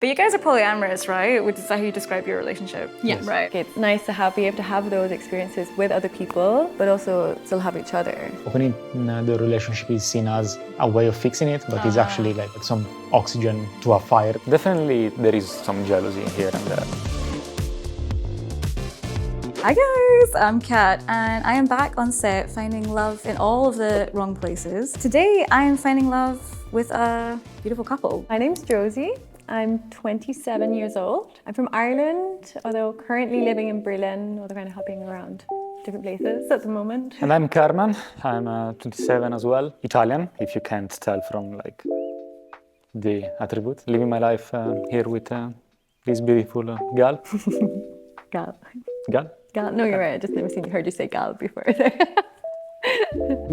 But you guys are polyamorous, right? Which is how you describe your relationship. Yeah, Yes. right. It's nice to be able to have those experiences with other people, but also still have each other. Opening the relationship is seen as a way of fixing it, but it's actually like some oxygen to a fire. Definitely there is some jealousy here and there. Hi guys, I'm Kat and I am back on set finding love in all of the wrong places. Today I am finding love with a beautiful couple. My name's Josie. I'm 27 years old. I'm from Ireland, although currently living in Berlin, although kind of hopping around different places at the moment. And I'm Karmann. I'm 27 as well. Italian, if you can't tell from like the attribute. Living my life here with this beautiful gal. Gal. Gal? Gal. No, you're right. I just never heard you say gal before.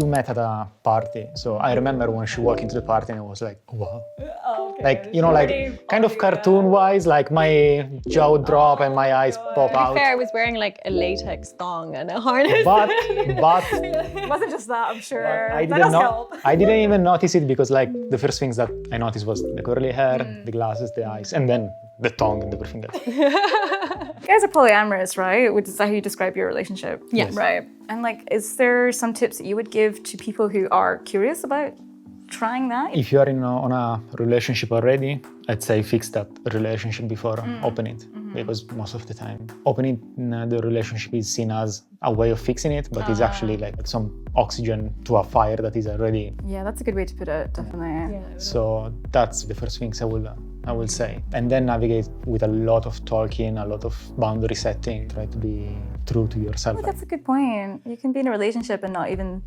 We met at a party, so I remember when she walked into the party and I was like, wow. Oh, okay. Like, you know, like kind of cartoon-wise, like my jaw would drop and my eyes pop out. I was wearing like a latex thong and a harness. But It wasn't just that, I'm sure. I That does help. I didn't even notice it because like the first things that I noticed was the curly hair, the glasses, the eyes, and then the tongue and everything else. You guys are polyamorous, right? Which is how you describe your relationship. Yeah, Yes. right. And like, is there some tips that you would give to people who are curious about trying that? If you are on a relationship already, I'd say fix that relationship before open it. Because most of the time, opening the relationship is seen as a way of fixing it, but it's actually like some oxygen to a fire that is already. Yeah, that's a good way to put it, definitely. Yeah. So that's the first things I will say. And then navigate with a lot of talking, a lot of boundary setting, try to be true to yourself. Oh, that's a good point. You can be in a relationship and not even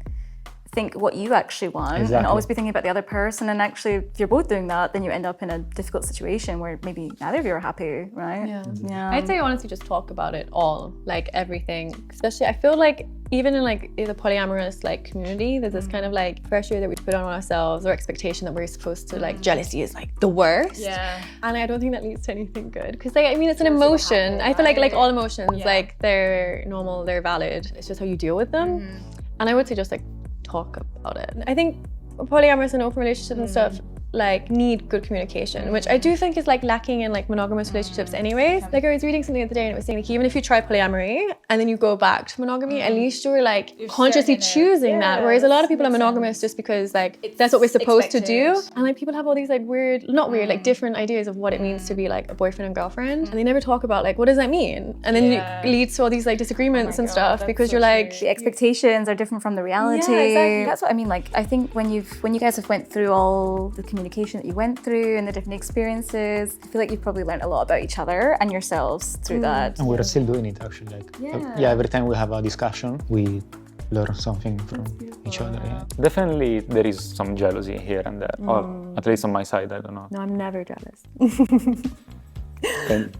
think what you actually want and Exactly. always be thinking about the other person. And actually, if you're both doing that, then you end up in a difficult situation where maybe neither of you are happy, right? Yeah. I'd say honestly just talk about it all, like everything. Especially I feel like even in like the polyamorous like community, there's this kind of like pressure that we put on ourselves or expectation that we're supposed to like jealousy is like the worst. Yeah. And I don't think that leads to anything good. Because like, I mean, it's an emotion. I feel like all emotions, like they're normal, they're valid. It's just how you deal with them. And I would say just like talk about it. I think polyamorous and open relationships and stuff like need good communication, which I do think is like lacking in like monogamous relationships anyways. Like I was reading something the other day and it was saying like even if you try polyamory and then you go back to monogamy, at least you're like consciously choosing that. Whereas a lot of people are monogamous just because like that's what we're supposed to do. And like people have all these like weird, not weird, like different ideas of what it means to be like a boyfriend and girlfriend. And they never talk about like what does that mean? And then it leads to all these like disagreements and stuff because you're like The expectations are different from the reality. Yeah, exactly. That's what I mean. Like, I think when you guys have went through all the communication that you went through and the different experiences, I feel like you've probably learned a lot about each other and yourselves through that. And we're still doing it actually. Like, yeah, every time we have a discussion, we learn something from each other. Yeah. Definitely there is some jealousy here and there, or at least on my side, I don't know. no, I'm never jealous. And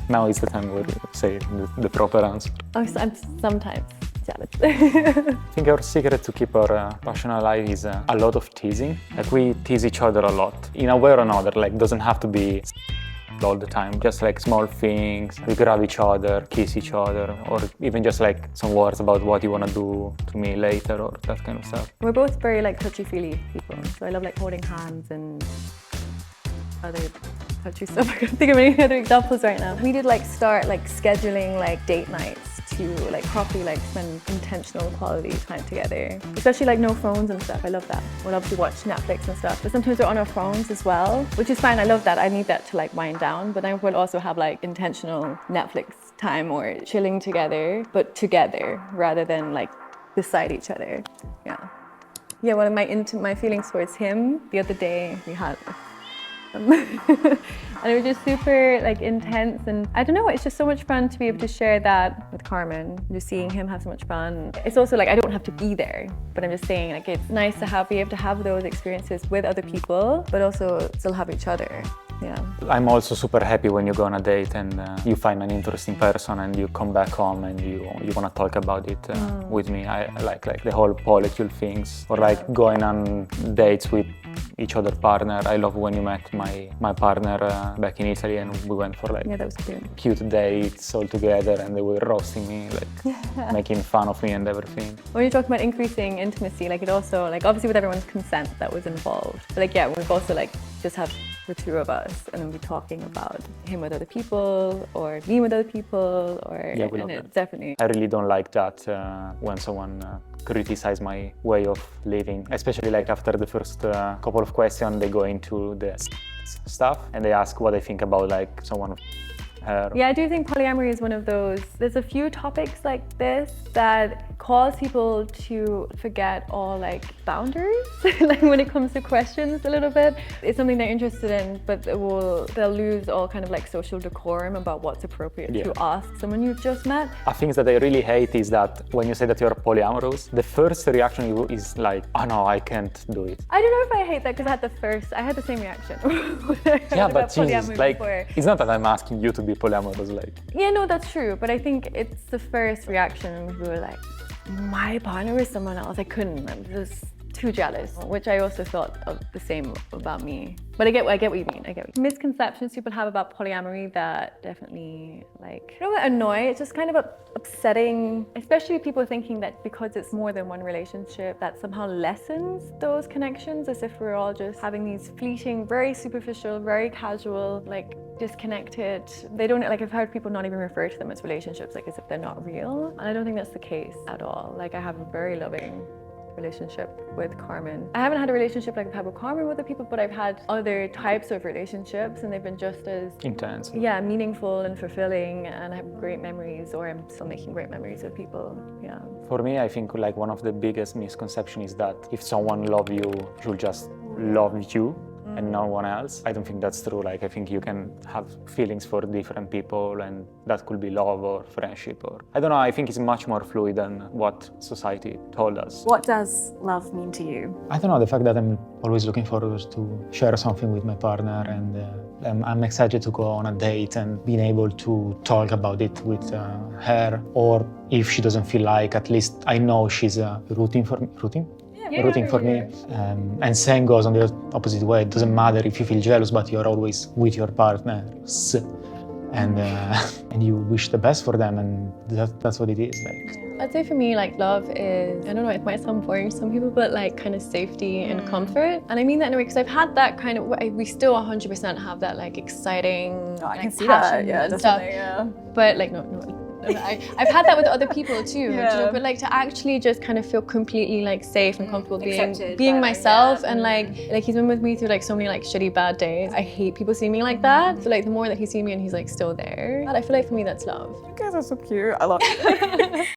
now is the time where we say the proper answer. I'm sometimes jealous. I think our secret to keep our passion alive is a lot of teasing. Like we tease each other a lot, in a way or another. Like doesn't have to be all the time. Just like small things. We grab each other, kiss each other, or even just like some words about what you want to do to me later, or that kind of stuff. We're both very like touchy-feely people, so I love like holding hands and other touchy stuff. I can't think of any other examples right now. We did like start like scheduling like date nights to like properly like spend intentional quality time together. Especially like no phones and stuff. I love that. We'll obviously watch Netflix and stuff, but sometimes we're on our phones as well, which is fine. I love that. I need that to like wind down, but then we'll also have like intentional Netflix time or chilling together, but together rather than like beside each other. Yeah. Yeah, one of my feelings towards him, the other day we had and it was just super like intense, and I don't know, it's just so much fun to be able to share that with Carmen, just seeing him have so much fun. It's also like I don't have to be there, but I'm just saying like it's nice to be able to have those experiences with other people, but also still have each other. Yeah. I'm also super happy when you go on a date and you find an interesting person and you come back home and you want to talk about it with me. I like the whole polycule things, or like going on dates with each other partner. I love when you met my partner back in Italy and we went for like that was cute dates all together and they were roasting me, like making fun of me and everything. When you're talking about increasing intimacy, like it also like obviously with everyone's consent that was involved, but like yeah, we've also like just have the two of us, and then be talking about him with other people or me with other people, or Yeah, we love and that. it definitely. I really don't like that when someone criticizes my way of living, especially like after the first couple of questions, they go into the stuff and they ask what I think about like someone her. Yeah, I do think polyamory is one of those. There's a few topics like this that cause people to forget all like boundaries, like when it comes to questions a little bit. It's something they're interested in, but they'll lose all kind of like social decorum about what's appropriate to ask someone you've just met. A thing that I really hate is that when you say that you're polyamorous, the first reaction is like, oh no, I can't do it. I don't know if I hate that because I had the same reaction. Yeah, but Jesus, polyamory like, before. it's not that I'm asking you to be polyamorous, like. Yeah, no, that's true. But I think it's the first reaction when people were like, my partner is someone else. I couldn't. I was too jealous, which I also thought of the same about me. But I get what you mean. I get what you mean. Misconceptions people have about polyamory that definitely like, you know what, annoy. It's just kind of upsetting, especially people thinking that because it's more than one relationship, that somehow lessens those connections, as if we're all just having these fleeting, very superficial, very casual, like disconnected. They don't, like, I've heard people not even refer to them as relationships, like as if they're not real. And I don't think that's the case at all. Like, I have a very loving relationship with Karmann. I haven't had a relationship like I've had with Karmann with other people, but I've had other types of relationships and they've been just as Intense. Yeah, meaningful and fulfilling, and I have great memories, or I'm still making great memories with people. Yeah. For me, I think like one of the biggest misconceptions is that if someone loves you, she'll just love you and no one else. I don't think that's true. Like, I think you can have feelings for different people, and that could be love or friendship, or I don't know. I think it's much more fluid than what society told us. What does love mean to you? I don't know, the fact that I'm always looking forward to share something with my partner, and I'm excited to go on a date and being able to talk about it with her, or if she doesn't feel like, at least I know she's rooting for me. Rooting for me. And same goes on the opposite way. It doesn't matter if you feel jealous, but you're always with your partner, and you wish the best for them, and that's what it is. Like. I'd say for me, like, love is, I don't know, it might sound boring to some people, but like kind of safety and comfort. And I mean that in a way, because I've had that kind of, we still 100% have that like exciting, I can like, see that, passion yeah, and stuff. definitely, yeah. But like, no. I've had that with other people too, you know, but like to actually just kind of feel completely like safe and comfortable being myself, and like he's been with me through like so many like shitty bad days. I hate people seeing me like that. So like the more that he sees me and he's like still there, I feel like for me that's love. You guys are so cute. I love it.